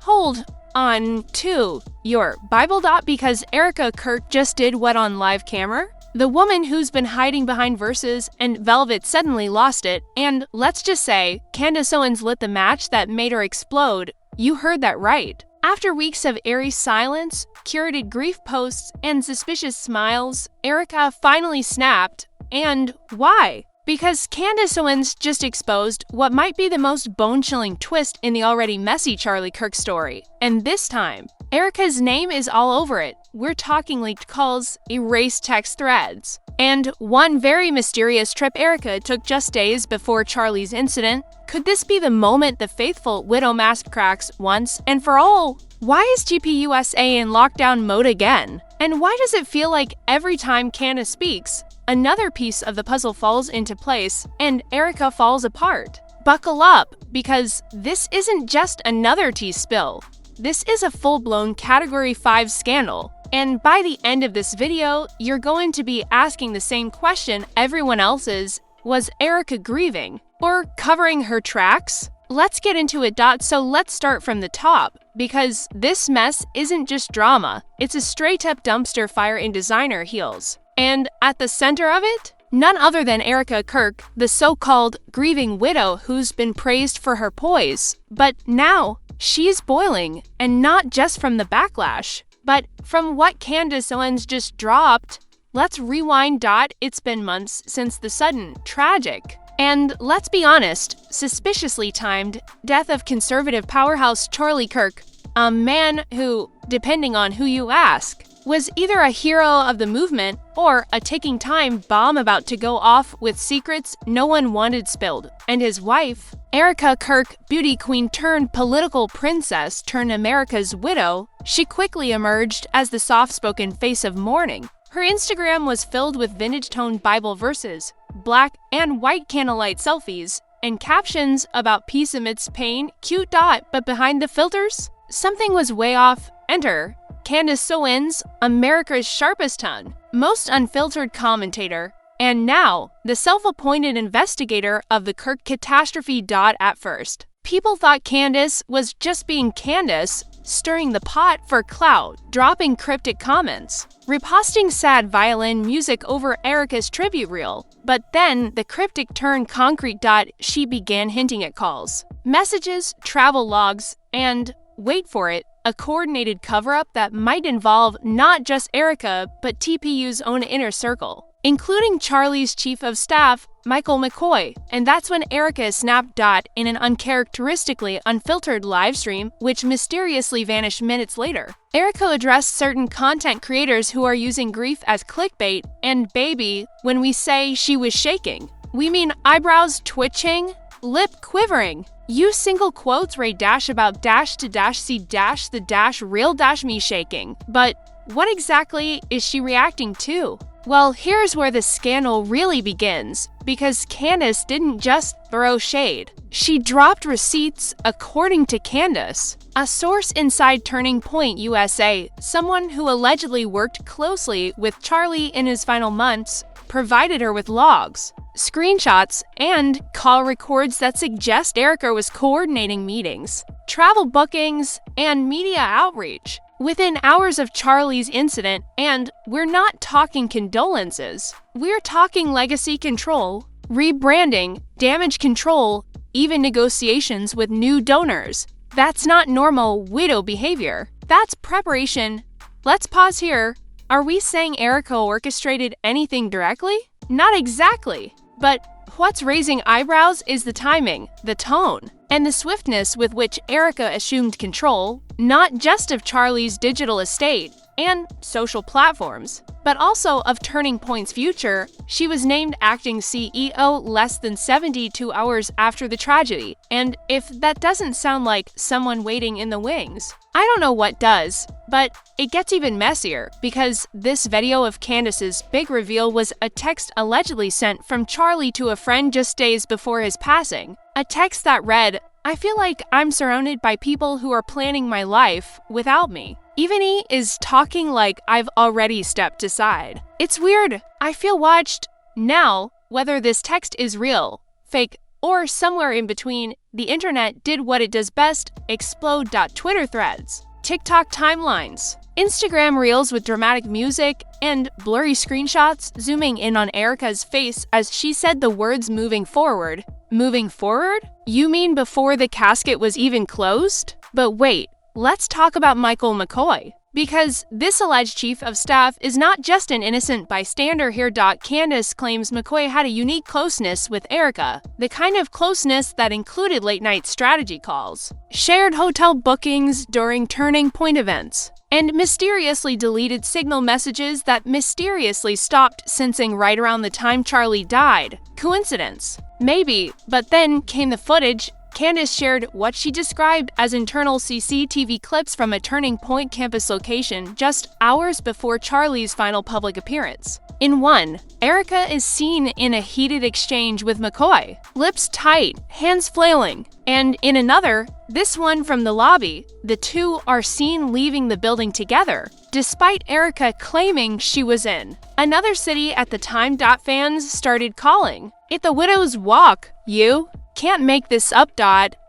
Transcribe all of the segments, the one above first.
hold on to your Bible. Because Erika Kirk just did what on live camera? The woman who's been hiding behind verses and Velvet suddenly lost it, and let's just say, Candace Owens lit the match that made her explode. You heard that right. After weeks of airy silence, curated grief posts, and suspicious smiles, Erika finally snapped. And why? Because Candace Owens just exposed what might be the most bone-chilling twist in the already messy Charlie Kirk story. And this time, Erika's name is all over it. We're talking leaked calls, erased text threads, and one very mysterious trip Erika took just days before Charlie's incident. Could this be the moment the faithful widow mask cracks once and for all? Why is GPUSA in lockdown mode again? And why does it feel like every time Candace speaks, another piece of the puzzle falls into place and Erika falls apart? Buckle up, because this isn't just another tea spill. This is a full-blown Category 5 scandal. And by the end of this video, you're going to be asking the same question everyone else is: was Erika grieving or covering her tracks? Let's get into it. So let's start from the top, because this mess isn't just drama, it's a straight-up dumpster fire in designer heels. And at the center of it, none other than Erika Kirk, the so-called grieving widow who's been praised for her poise. But now, she's boiling, and not just from the backlash, but from what Candace Owens just dropped. Let's rewind. It's been months since the sudden, tragic, and let's be honest, suspiciously timed death of conservative powerhouse Charlie Kirk, a man who, depending on who you ask, was either a hero of the movement or a ticking time bomb about to go off with secrets no one wanted spilled. And his wife, Erika Kirk, beauty queen turned political princess turned America's widow, she quickly emerged as the soft-spoken face of mourning. Her Instagram was filled with vintage-toned Bible verses, black and white candlelight selfies, and captions about peace amidst pain. Cute. But behind the filters, something was way off. Enter Candace Owens, America's sharpest tongue, most unfiltered commentator, and now the self-appointed investigator of the Kirk catastrophe. At first, people thought Candace was just being Candace, stirring the pot for clout, dropping cryptic comments, reposting sad violin music over Erika's tribute reel. But then the cryptic turned concrete. She began hinting at calls, messages, travel logs, and, wait for it, a coordinated cover-up that might involve not just Erika, but TPU's own inner circle, including Charlie's chief of staff, Michael McCoy. And that's when Erika snapped. In an uncharacteristically unfiltered livestream, which mysteriously vanished minutes later. Erika addressed certain content creators who are using grief as clickbait, and baby, when we say she was shaking, we mean eyebrows twitching, lip quivering. Use single quotes Ray about to see the real me shaking. But what exactly is she reacting to? Well, here's where the scandal really begins, because Candace didn't just throw shade. She dropped receipts, according to Candace. A source inside Turning Point USA, someone who allegedly worked closely with Charlie in his final months, provided her with logs, screenshots, and call records that suggest Erika was coordinating meetings, travel bookings, and media outreach within hours of Charlie's incident. And we're not talking condolences. We're talking legacy control, rebranding, damage control, even negotiations with new donors. That's not normal widow behavior. That's preparation. Let's pause here. Are we saying Erika orchestrated anything directly? Not exactly. But what's raising eyebrows is the timing, the tone, and the swiftness with which Erika assumed control, not just of Charlie's digital estate and social platforms, but also of Turning Point's future. She was named acting CEO less than 72 hours after the tragedy, and if that doesn't sound like someone waiting in the wings, I don't know what does. But it gets even messier, because this video of Candace's big reveal was a text allegedly sent from Charlie to a friend just days before his passing. A text that read, "I feel like I'm surrounded by people who are planning my life without me. Even he is talking like I've already stepped aside. It's weird. I feel watched." Now, whether this text is real, fake, or somewhere in between, the internet did what it does best: explode. Twitter threads, TikTok timelines, Instagram reels with dramatic music, and blurry screenshots zooming in on Erika's face as she said the words "moving forward." Moving forward? You mean before the casket was even closed? But wait, let's talk about Michael McCoy. Because this alleged chief of staff is not just an innocent bystander here. Candace claims McCoy had a unique closeness with Erika, the kind of closeness that included late-night strategy calls, shared hotel bookings during turning point events, and mysteriously deleted signal messages that mysteriously stopped sensing right around the time Charlie died. Coincidence? Maybe, but then came the footage. Candace shared what she described as internal CCTV clips from a Turning Point campus location just hours before Charlie's final public appearance. In one, Erika is seen in a heated exchange with McCoy, lips tight, hands flailing. And in another, this one from the lobby, the two are seen leaving the building together, despite Erika claiming she was in another city at the time. Fans started calling it the Widow's Walk. You can't make this up.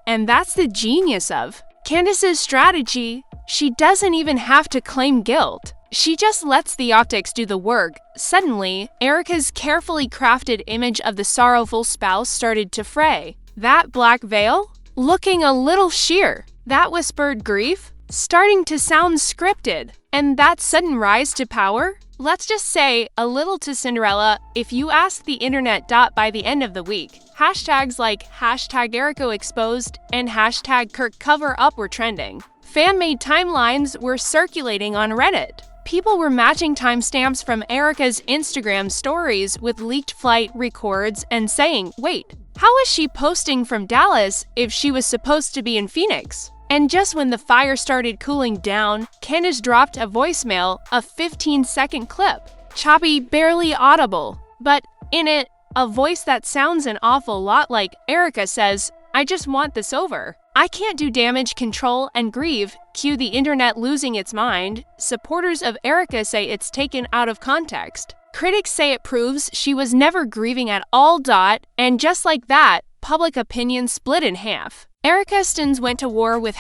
And that's the genius of Candace's strategy. She doesn't even have to claim guilt. She just lets the optics do the work. Suddenly, Erika's carefully crafted image of the sorrowful spouse started to fray. That black veil? Looking a little sheer. That whispered grief? Starting to sound scripted. And that sudden rise to power? Let's just say a little to Cinderella if you ask the internet. By the end of the week, hashtags like #ErikaExposed and #KirkCoverUp were trending. Fan-made timelines were circulating on Reddit. People were matching timestamps from Erika's Instagram stories with leaked flight records and saying, wait, how is she posting from Dallas if she was supposed to be in Phoenix? And just when the fire started cooling down, Candace dropped a voicemail, a 15-second clip. Choppy, barely audible. But in it, a voice that sounds an awful lot like Erika says, I just want this over. I can't do damage control and grieve. Cue the internet losing its mind. Supporters of Erika say it's taken out of context. Critics say it proves she was never grieving at all. And just like that, public opinion split in half. Erika Stins went to war with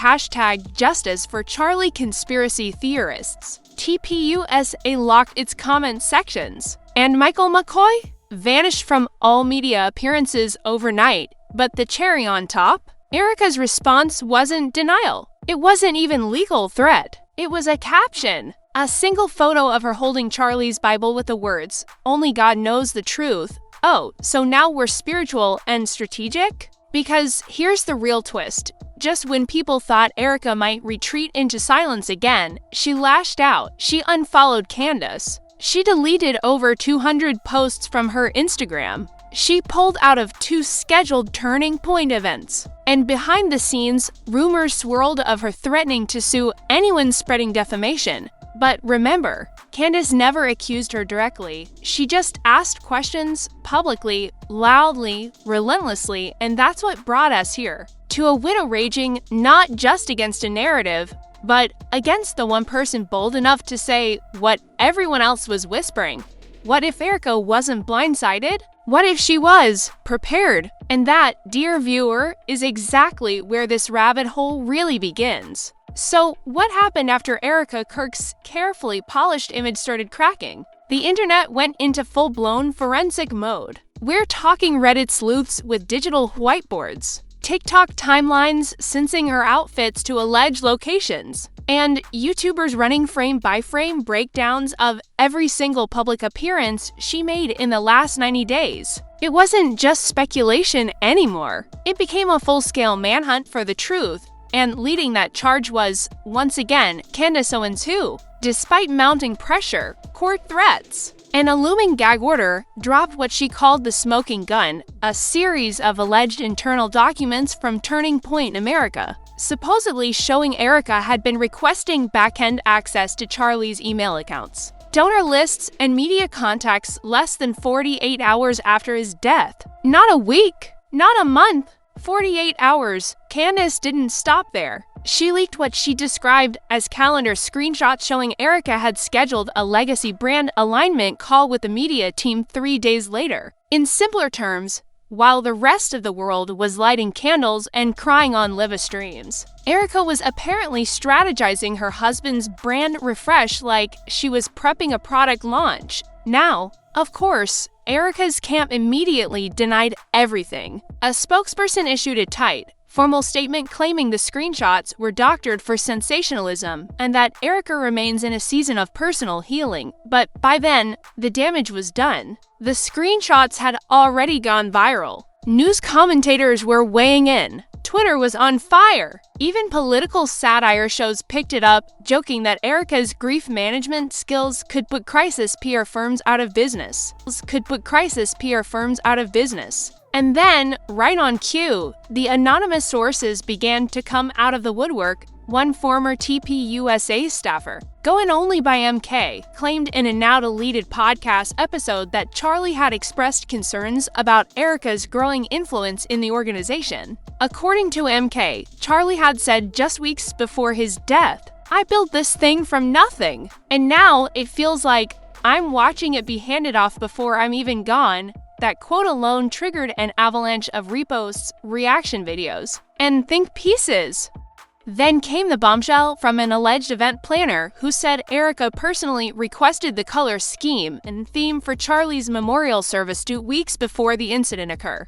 #Justice for Charlie conspiracy theorists. TPUSA locked its comment sections. And Michael McCoy vanished from all media appearances overnight. But the cherry on top? Erika's response wasn't denial. It wasn't even legal threat. It was a caption. A single photo of her holding Charlie's Bible with the words, "Only God knows the truth." Oh, so now we're spiritual and strategic? Because here's the real twist. Just when people thought Erika might retreat into silence again, she lashed out. She unfollowed Candace. She deleted over 200 posts from her Instagram. She pulled out of 2 scheduled Turning Point events. And behind the scenes, rumors swirled of her threatening to sue anyone spreading defamation. But remember, Candace never accused her directly. She just asked questions publicly, loudly, relentlessly, and that's what brought us here. To a widow raging not just against a narrative, but against the one person bold enough to say what everyone else was whispering. What if Erika wasn't blindsided? What if she was prepared? And that, dear viewer, is exactly where this rabbit hole really begins. So, what happened after Erika Kirk's carefully polished image started cracking? The internet went into full-blown forensic mode. We're talking Reddit sleuths with digital whiteboards, TikTok timelines sensing her outfits to alleged locations, and YouTubers running frame-by-frame breakdowns of every single public appearance she made in the last 90 days. It wasn't just speculation anymore. It became a full-scale manhunt for the truth. And leading that charge was, once again, Candace Owens who, despite mounting pressure, court threats, and a looming gag order, dropped what she called the smoking gun, a series of alleged internal documents from Turning Point America, supposedly showing Erika had been requesting back-end access to Charlie's email accounts, donor lists, and media contacts less than 48 hours after his death. Not a week, not a month. 48 hours. Candace didn't stop there. She leaked what she described as calendar screenshots showing Erika had scheduled a legacy brand alignment call with the media team 3 days later. In simpler terms, while the rest of the world was lighting candles and crying on live streams. Erika was apparently strategizing her husband's brand refresh like she was prepping a product launch. Now, of course, Erika's camp immediately denied everything. A spokesperson issued a tight, formal statement claiming the screenshots were doctored for sensationalism and that Erika remains in a season of personal healing, but by then, the damage was done. The screenshots had already gone viral. News commentators were weighing in. Twitter was on fire. Even political satire shows picked it up, joking that Erika's grief management skills could put crisis PR firms out of business. And then, right on cue, the anonymous sources began to come out of the woodwork. One former TPUSA staffer, going only by MK, claimed in a now-deleted podcast episode that Charlie had expressed concerns about Erika's growing influence in the organization. According to MK, Charlie had said just weeks before his death, "I built this thing from nothing, and now it feels like I'm watching it be handed off before I'm even gone." That quote alone triggered an avalanche of reposts, reaction videos, and think pieces. Then came the bombshell from an alleged event planner who said Erika personally requested the color scheme and theme for Charlie's memorial service 2 weeks before the incident occurred.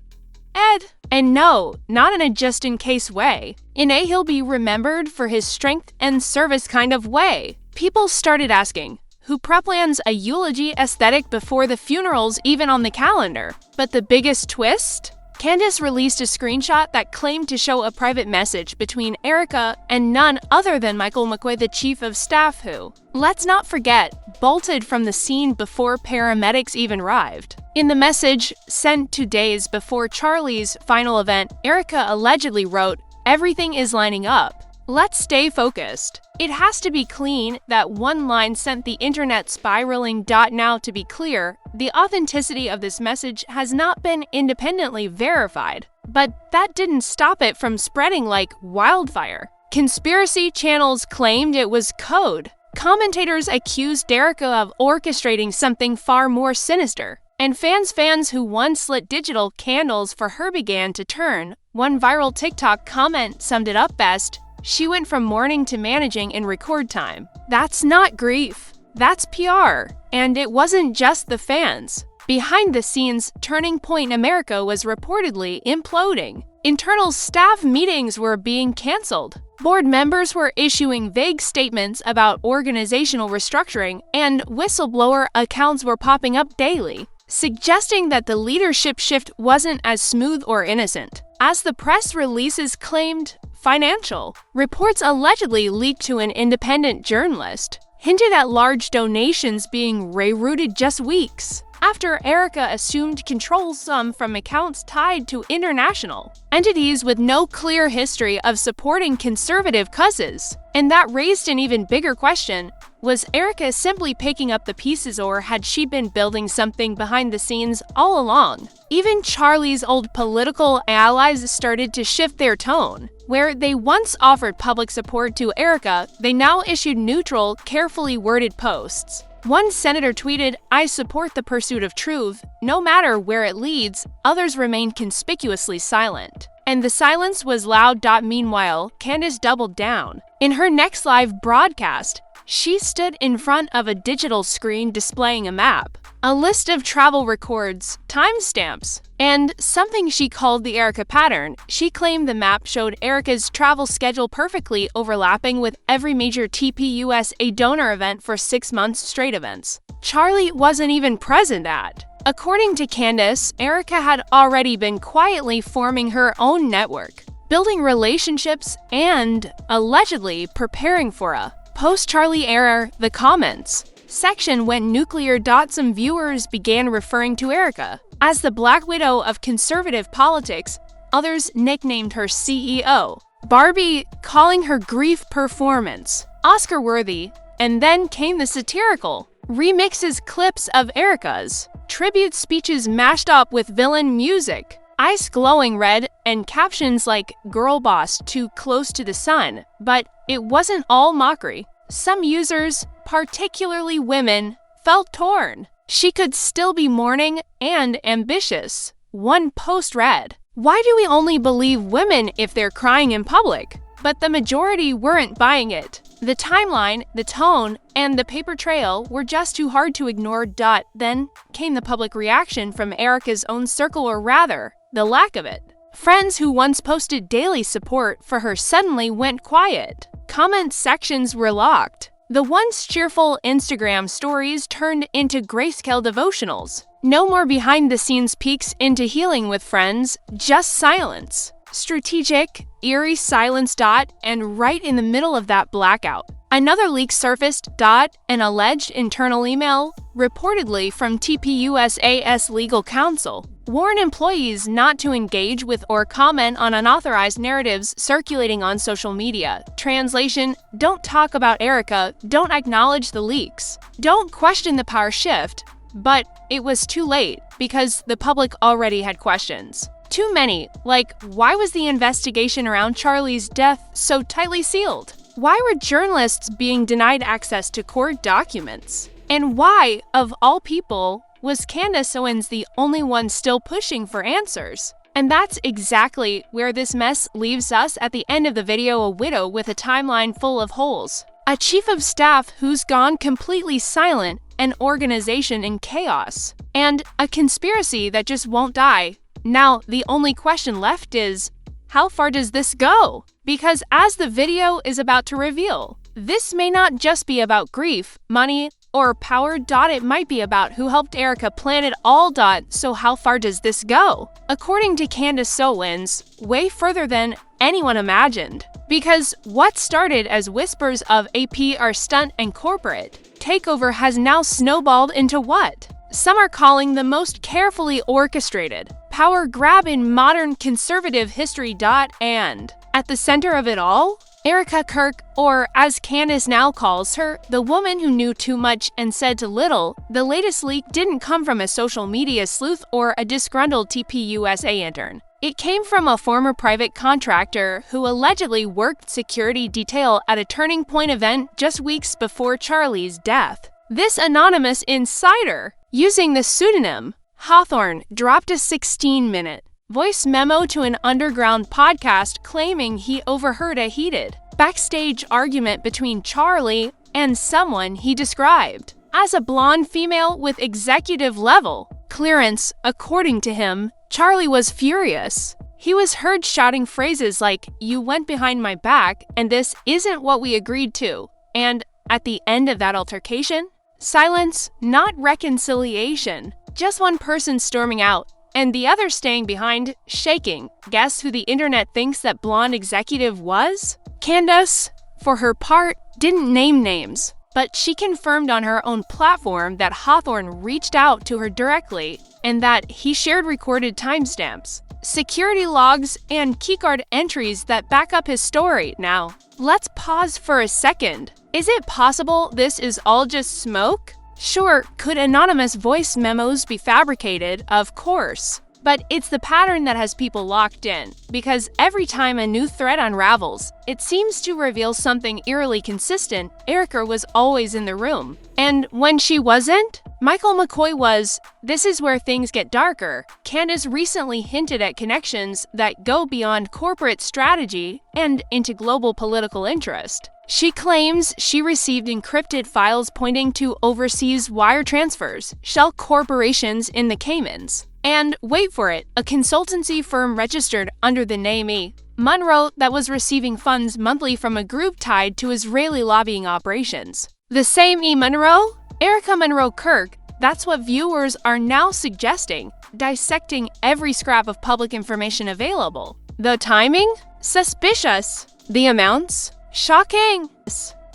And no, not in a just-in-case way. In a he'll be remembered for his strength and service kind of way. People started asking, who pre-plans a eulogy aesthetic before the funeral's even on the calendar? But the biggest twist? Candace released a screenshot that claimed to show a private message between Erika and none other than Michael McQuaid, the chief of staff who, let's not forget, bolted from the scene before paramedics even arrived. In the message, sent 2 days before Charlie's final event, Erika allegedly wrote, "Everything is lining up. Let's stay focused." It has to be clean that one line sent the internet spiraling. Now, to be clear, the authenticity of this message has not been independently verified, but that didn't stop it from spreading like wildfire. Conspiracy channels claimed it was code. Commentators accused Erika of orchestrating something far more sinister. And fans who once lit digital candles for her began to turn. One viral TikTok comment summed it up best. She went from mourning to managing in record time. That's not grief. That's PR. And it wasn't just the fans. Behind the scenes, Turning Point America was reportedly imploding. Internal staff meetings were being canceled. Board members were issuing vague statements about organizational restructuring, and whistleblower accounts were popping up daily, suggesting that the leadership shift wasn't as smooth or innocent. As the press releases claimed, financial reports allegedly leaked to an independent journalist, hinted at large donations being rerouted just weeks after Erika assumed control, some from accounts tied to international entities with no clear history of supporting conservative causes. And that raised an even bigger question. Was Erika simply picking up the pieces, or had she been building something behind the scenes all along? Even Charlie's old political allies started to shift their tone. Where they once offered public support to Erika, they now issued neutral, carefully worded posts. One senator tweeted, "I support the pursuit of truth, no matter where it leads." Others remained conspicuously silent. And the silence was loud. Meanwhile, Candace doubled down. In her next live broadcast, she stood in front of a digital screen displaying a map, a list of travel records, timestamps, and something she called the Erika pattern. She claimed the map showed Erika's travel schedule perfectly overlapping with every major TPUSA donor event for 6 months straight events Charlie wasn't even present at. According to Candace, Erika had already been quietly forming her own network, building relationships, and allegedly preparing for a post-Charlie era. The comments section went nuclear. Some viewers began referring to Erika as the Black Widow of conservative politics. Others nicknamed her CEO Barbie, calling her grief performance Oscar-worthy. And then came the satirical remixes, clips of Erika's tribute speeches mashed up with villain music, eyes glowing red, and captions like "Girl Boss, too close to the sun." But it wasn't all mockery. Some users, particularly women, felt torn. She could still be mourning and ambitious. One post read, "Why do we only believe women if they're crying in public?" But the majority weren't buying it. The timeline, the tone, and the paper trail were just too hard to ignore. Then came the public reaction from Erika's own circle, or rather, the lack of it. Friends who once posted daily support for her suddenly went quiet. Comment sections were locked. The once cheerful Instagram stories turned into grayscale devotionals. No more behind-the-scenes peeks into healing with friends, just silence. Strategic, eerie silence. And right in the middle of that blackout, another leak surfaced. An alleged internal email, reportedly from TPUSA's legal counsel, warned employees not to engage with or comment on unauthorized narratives circulating on social media. Translation: don't talk about Erika, don't acknowledge the leaks, don't question the power shift. But it was too late, because the public already had questions. Too many, like why was the investigation around Charlie's death so tightly sealed? Why were journalists being denied access to court documents? And why, of all people, was Candace Owens the only one still pushing for answers? And that's exactly where this mess leaves us at the end of the video: a widow with a timeline full of holes, a chief of staff who's gone completely silent, an organization in chaos, and a conspiracy that just won't die. Now, the only question left is, how far does this go? Because as the video is about to reveal, this may not just be about grief, money, or power. It might be about who helped Erika plan it all. So how far does this go? According to Candace Owens, way further than anyone imagined. Because what started as whispers of a PR stunt and corporate takeover has now snowballed into what some are calling the most carefully orchestrated power grab in modern conservative history. And at the center of it all, Erika Kirk, or as Candace now calls her, the woman who knew too much and said too little. The latest leak didn't come from a social media sleuth or a disgruntled TPUSA intern. It came from a former private contractor who allegedly worked security detail at a Turning Point event just weeks before Charlie's death. This anonymous insider, using the pseudonym Hawthorne, dropped a 16-minute voice memo to an underground podcast claiming he overheard a heated backstage argument between Charlie and someone he described as a blonde female with executive-level clearance. According to him, Charlie was furious. He was heard shouting phrases like, "You went behind my back, and this isn't what we agreed to." And at the end of that altercation, silence, not reconciliation. Just one person storming out, and the other staying behind, shaking. Guess who the internet thinks that blonde executive was? Candace, for her part, didn't name names, but she confirmed on her own platform that Hawthorne reached out to her directly and that he shared recorded timestamps, security logs, and keycard entries that back up his story. Now, let's pause for a second. Is it possible this is all just smoke? Sure, could anonymous voice memos be fabricated? Of course. But it's the pattern that has people locked in, because every time a new thread unravels, it seems to reveal something eerily consistent. Erika was always in the room. And when she wasn't, Michael McCoy was. This is where things get darker. Candace recently hinted at connections that go beyond corporate strategy and into global political interest. She claims she received encrypted files pointing to overseas wire transfers, shell corporations in the Caymans, and, wait for it, a consultancy firm registered under the name E. Monroe that was receiving funds monthly from a group tied to Israeli lobbying operations. The same E. Monroe? Erika Monroe Kirk. That's what viewers are now suggesting, dissecting every scrap of public information available. The timing? Suspicious. The amounts? Shocking.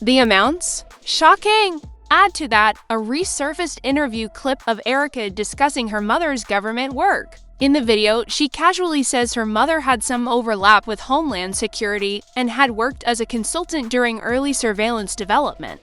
The amounts? Shocking. Add to that a resurfaced interview clip of Erika discussing her mother's government work. In the video, she casually says her mother had some overlap with Homeland Security and had worked as a consultant during early surveillance development.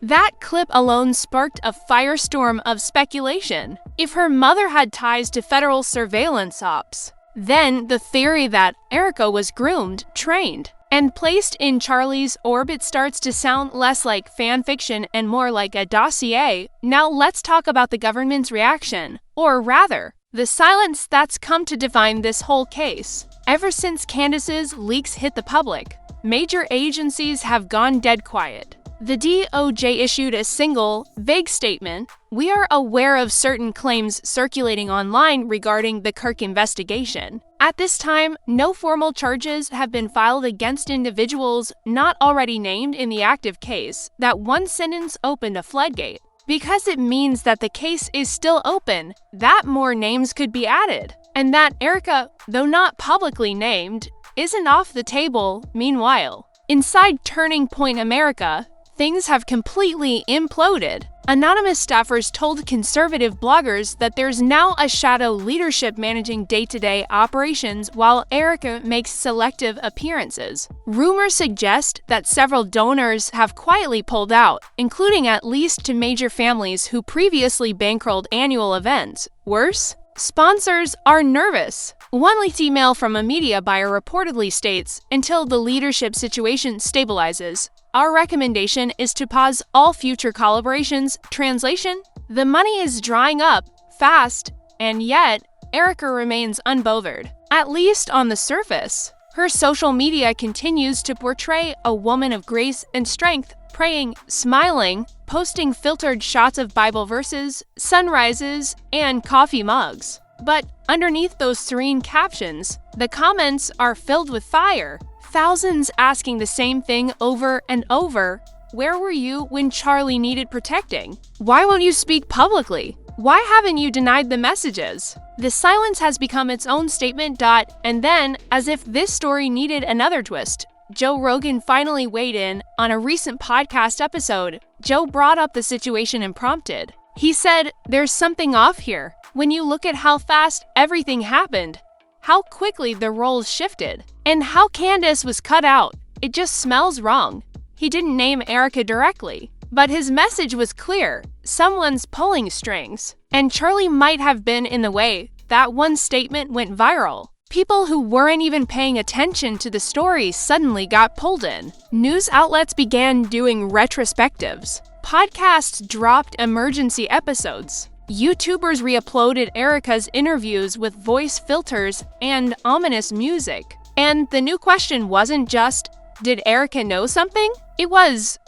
That clip alone sparked a firestorm of speculation. If her mother had ties to federal surveillance ops, then the theory that Erika was groomed, trained, and placed in Charlie's orbit starts to sound less like fan fiction and more like a dossier. Now let's talk about the government's reaction, or rather, the silence that's come to define this whole case. Ever since Candace's leaks hit the public, major agencies have gone dead quiet. The DOJ issued a single, vague statement: "We are aware of certain claims circulating online regarding the Kirk investigation. At this time, no formal charges have been filed against individuals not already named in the active case." That one sentence opened a floodgate. Because it means that the case is still open, that more names could be added. And that Erika, though not publicly named, isn't off the table. Meanwhile, inside Turning Point America, things have completely imploded. Anonymous staffers told conservative bloggers that there's now a shadow leadership managing day-to-day operations while Erika makes selective appearances. Rumors suggest that several donors have quietly pulled out, including at least two major families who previously bankrolled annual events. Worse, sponsors are nervous. One leaked email from a media buyer reportedly states, "Until the leadership situation stabilizes, our recommendation is to pause all future collaborations." Translation: the money is drying up fast, and yet Erika remains unbothered, at least on the surface. Her social media continues to portray a woman of grace and strength, praying, smiling, posting filtered shots of Bible verses, sunrises, and coffee mugs. But underneath those serene captions, the comments are filled with fire. Thousands asking the same thing over and over. Where were you when Charlie needed protecting? Why won't you speak publicly? Why haven't you denied the messages? The silence has become its own statement. And then, as if this story needed another twist, Joe Rogan finally weighed in on a recent podcast episode. Joe brought up the situation and prompted. He said, "There's something off here. When you look at how fast everything happened, how quickly the roles shifted, and how Candace was cut out, it just smells wrong." He didn't name Erika directly, but his message was clear: someone's pulling strings. And Charlie might have been in the way. That one statement went viral. People who weren't even paying attention to the story suddenly got pulled in. News outlets began doing retrospectives. Podcasts dropped emergency episodes. YouTubers re-uploaded Erika's interviews with voice filters and ominous music. And the new question wasn't just, did Erika know something? It was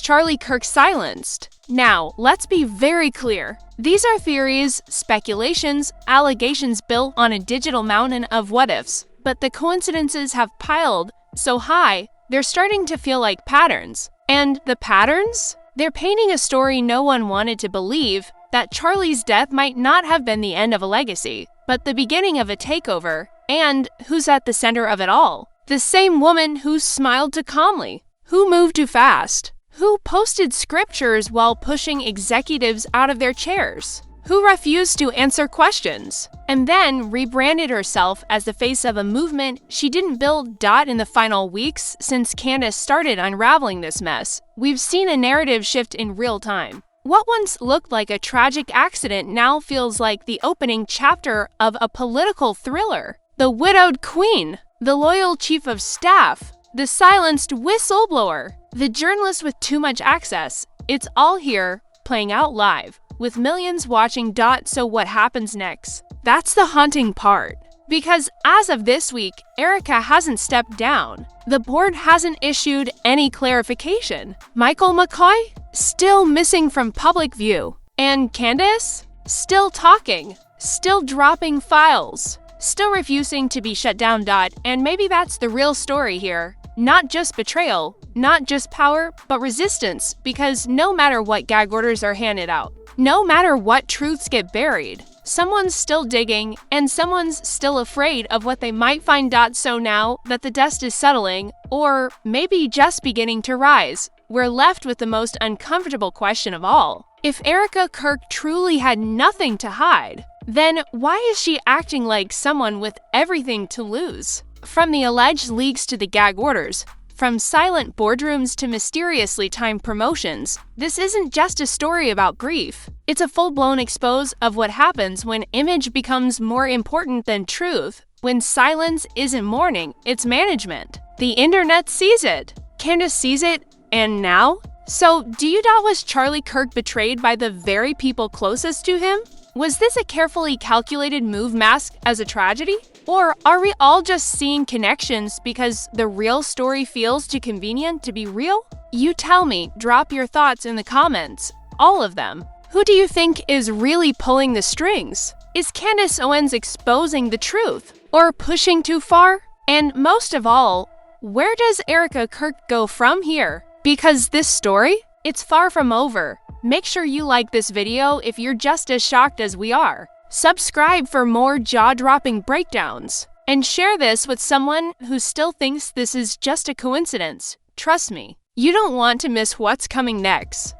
Charlie Kirk silenced? Now, let's be very clear. These are theories, speculations, allegations built on a digital mountain of what-ifs. But the coincidences have piled so high, they're starting to feel like patterns. And the patterns? They're painting a story no one wanted to believe, that Charlie's death might not have been the end of a legacy, but the beginning of a takeover. And who's at the center of it all? The same woman who smiled too calmly, who moved too fast, who posted scriptures while pushing executives out of their chairs, who refused to answer questions, and then rebranded herself as the face of a movement she didn't build. In the final weeks since Candace started unraveling this mess, we've seen a narrative shift in real time. What once looked like a tragic accident now feels like the opening chapter of a political thriller. The widowed queen, the loyal chief of staff, the silenced whistleblower, the journalist with too much access. It's all here, playing out live, with millions watching. So what happens next? That's the haunting part. Because as of this week, Erika hasn't stepped down. The board hasn't issued any clarification. Michael McCoy? Still missing from public view. And Candace? Still talking. Still dropping files. Still refusing to be shut down. And maybe that's the real story here. Not just betrayal, not just power, but resistance. Because no matter what gag orders are handed out, no matter what truths get buried, someone's still digging, and someone's still afraid of what they might find. So now that the dust is settling, or maybe just beginning to rise, we're left with the most uncomfortable question of all. If Erika Kirk truly had nothing to hide, then why is she acting like someone with everything to lose? From the alleged leaks to the gag orders, from silent boardrooms to mysteriously timed promotions, this isn't just a story about grief. It's a full-blown expose of what happens when image becomes more important than truth, when silence isn't mourning, it's management. The internet sees it. Candace sees it, and now? So, do you doubt was Charlie Kirk betrayed by the very people closest to him? Was this a carefully calculated move masked as a tragedy? Or are we all just seeing connections because the real story feels too convenient to be real? You tell me, drop your thoughts in the comments. All of them. Who do you think is really pulling the strings? Is Candace Owens exposing the truth? Or pushing too far? And most of all, where does Erika Kirk go from here? Because this story, it's far from over. Make sure you like this video if you're just as shocked as we are. Subscribe for more jaw-dropping breakdowns. And share this with someone who still thinks this is just a coincidence. Trust me, you don't want to miss what's coming next.